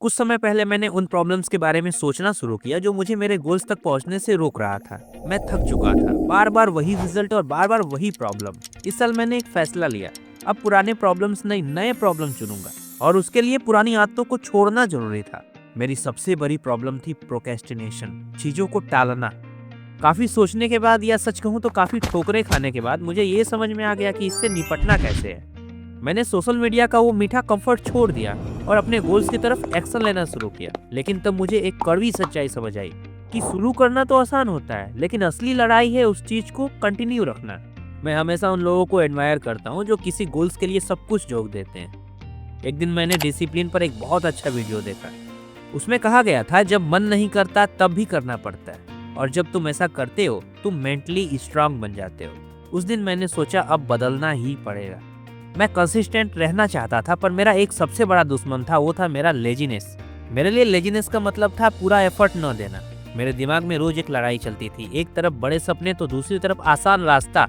कुछ समय पहले मैंने उन प्रॉब्लम्स के बारे में सोचना शुरू किया जो मुझे मेरे गोल्स तक पहुंचने से रोक रहा था। मैं थक चुका था, बार बार वही रिजल्ट और बार बार वही प्रॉब्लम। इस साल मैंने एक फैसला लिया, अब पुराने प्रॉब्लम्स नहीं, नए प्रॉब्लम चुनूंगा। और उसके लिए पुरानी आदतों को छोड़ना जरूरी था। मेरी सबसे बड़ी प्रॉब्लम थी प्रोक्रेस्टिनेशन, चीजों को टालना। काफी सोचने के बाद, या सच कहूँ तो काफी ठोकरें खाने के बाद, मुझे ये समझ में आ गया कि इससे निपटना कैसे है। मैंने सोशल मीडिया का वो मीठा कंफर्ट छोड़ दिया और अपने गोल्स की तरफ एक्शन लेना शुरू किया। लेकिन तब मुझे एक कड़वी सच्चाई समझ आई कि शुरू करना तो आसान होता है, लेकिन असली लड़ाई है उस चीज को कंटिन्यू रखना। मैं हमेशा उन लोगों को एडमायर करता हूँ जो किसी गोल्स के लिए सब कुछ झोंक देते हैं। एक दिन मैंने डिसिप्लिन पर एक बहुत अच्छा वीडियो देखा। उसमें कहा गया था, जब मन नहीं करता तब भी करना पड़ता है, और जब तुम ऐसा करते हो तुम मेंटली स्ट्रांग बन जाते हो। उस दिन मैंने सोचा अब बदलना ही पड़ेगा। मैं कंसिस्टेंट रहना चाहता था, पर मेरा एक सबसे बड़ा दुश्मन था, वो था मेरा लेजीनेस। मेरे लिए लेजीनेस का मतलब था पूरा एफर्ट न देना। मेरे दिमाग में रोज एक लड़ाई चलती थी, एक तरफ बड़े सपने तो दूसरी तरफ आसान रास्ता।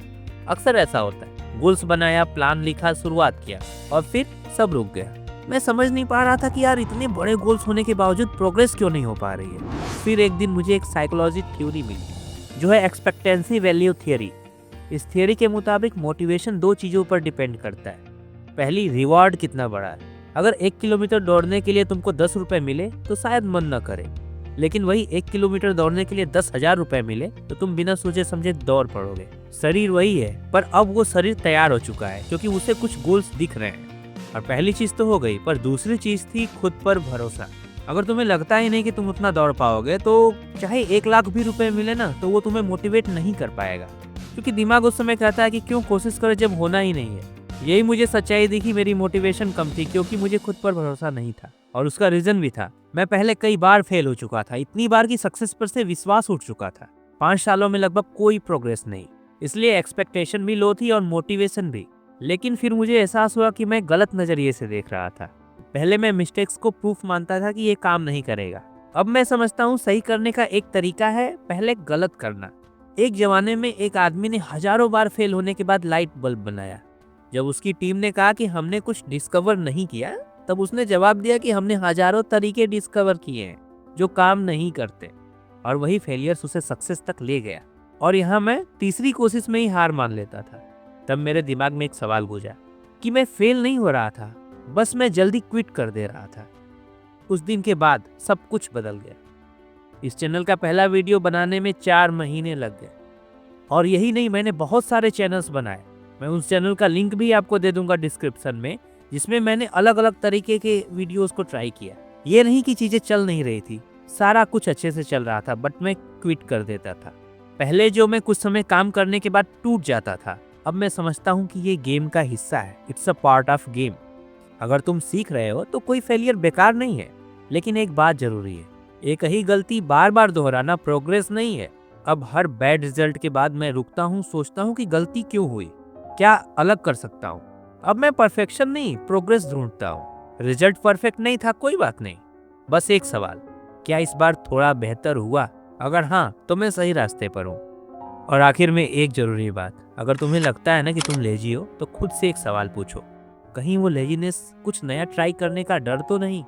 अक्सर ऐसा होता है, गोल्स बनाया, प्लान लिखा, शुरुआत किया, और फिर सब रुक गया। मैं समझ नहीं पा रहा था कि यार इतने बड़े गोल्स होने के बावजूद प्रोग्रेस क्यों नहीं हो पा रही है। फिर एक दिन मुझे एक साइकोलॉजी थ्योरी मिली, जो है एक्सपेक्टेंसी वैल्यू थ्योरी। इस थियरी के मुताबिक मोटिवेशन दो चीजों पर डिपेंड करता है। पहली, रिवॉर्ड कितना बड़ा है। अगर 1 किलोमीटर दौड़ने के लिए तुमको 10 रुपए मिले तो शायद मन न करे, लेकिन वही 1 किलोमीटर दौड़ने के लिए 10,000 रुपए मिले तो तुम बिना सोचे समझे दौड़ पड़ोगे। शरीर वही है, पर अब वो शरीर तैयार हो चुका है क्योंकि उसे कुछ गोल्स दिख रहे हैं। और पहली चीज तो हो गई, पर दूसरी चीज थी खुद पर भरोसा। अगर तुम्हें लगता ही नहीं कि तुम उतना दौड़ पाओगे, तो चाहे 1 लाख भी रुपए मिले ना, तो वो तुम्हें मोटिवेट नहीं कर पाएगा, क्योंकि दिमाग उस समय कहता है कि क्यों कोशिश करे जब होना ही नहीं है। यही मुझे सच्चाई दिखी, मेरी मोटिवेशन कम थी क्योंकि मुझे खुद पर भरोसा नहीं था। और उसका रीजन भी था, मैं पहले कई बार फेल हो चुका था, इतनी बार की सक्सेस पर से विश्वास उठ चुका था। 5 सालों में लगभग कोई प्रोग्रेस नहीं, इसलिए एक्सपेक्टेशन भी लो थी और मोटिवेशन भी। लेकिन फिर मुझे एहसास हुआ कि मैं गलत नजरिए से देख रहा था। पहले मैं मिस्टेक्स को प्रूफ मानता था कि ये काम नहीं करेगा। अब मैं समझता हूँ सही करने का एक तरीका है पहले गलत करना। एक जमाने में एक आदमी ने हजारों बार फेल होने के बाद लाइट बल्ब बनाया। जब उसकी टीम ने कहा कि हमने कुछ डिस्कवर नहीं किया, तब उसने जवाब दिया कि हमने हजारों तरीके डिस्कवर किए हैं जो काम नहीं करते। और वही फेलियर्स उसे सक्सेस तक ले गया। और यहाँ मैं तीसरी कोशिश में ही हार मान लेता था। तब मेरे दिमाग में एक सवाल गूंजा कि मैं फेल नहीं हो रहा था, बस मैं जल्दी क्विट कर दे रहा था। उस दिन के बाद सब कुछ बदल गया। इस चैनल का पहला वीडियो बनाने में 4 महीने लग गए। और यही नहीं, मैंने बहुत सारे चैनल्स बनाए। मैं उस चैनल का लिंक भी आपको दे दूंगा डिस्क्रिप्शन में, जिसमें मैंने अलग अलग तरीके के वीडियोस को ट्राई किया। ये नहीं कि चीजें चल नहीं रही थी, सारा कुछ अच्छे से चल रहा था, बट मैं क्विट कर देता था। पहले जो मैं कुछ समय काम करने के बाद टूट जाता था, अब मैं समझता हूँ कि ये गेम का हिस्सा है। It's a part of game. अगर तुम सीख रहे हो तो कोई फेलियर बेकार नहीं है। लेकिन एक बात जरूरी है, एक ही गलती बार बार दोहराना प्रोग्रेस नहीं है। अब हर बैड रिजल्ट के बाद मैं रुकता हूँ, सोचता हूँ कि गलती क्यों हुई, क्या अलग कर सकता हूँ। अब मैं परफेक्शन नहीं, प्रोग्रेस ढूंढता हूँ। रिजल्ट परफेक्ट नहीं था, कोई बात नहीं, बस एक सवाल, क्या इस बार थोड़ा बेहतर हुआ? अगर हाँ, तो मैं सही रास्ते पर हूँ। और आखिर में एक जरूरी बात, अगर तुम्हें लगता है ना कि तुम लेजी हो, तो खुद से एक सवाल पूछो, कहीं वो लेजीनेस कुछ नया ट्राई करने का डर तो नहीं?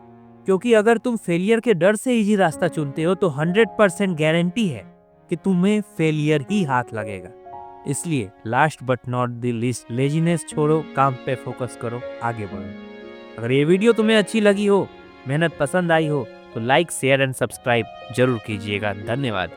क्योंकि अगर तुम फेलियर के डर से इजी रास्ता चुनते हो, तो 100% गारंटी है कि तुम्हें फेलियर ही हाथ लगेगा। इसलिए last but not the least, laziness छोड़ो, काम पे फोकस करो, आगे बढ़ो। अगर ये वीडियो तुम्हें अच्छी लगी हो, मेहनत पसंद आई हो, तो लाइक, शेयर एंड सब्सक्राइब जरूर कीजिएगा। धन्यवाद।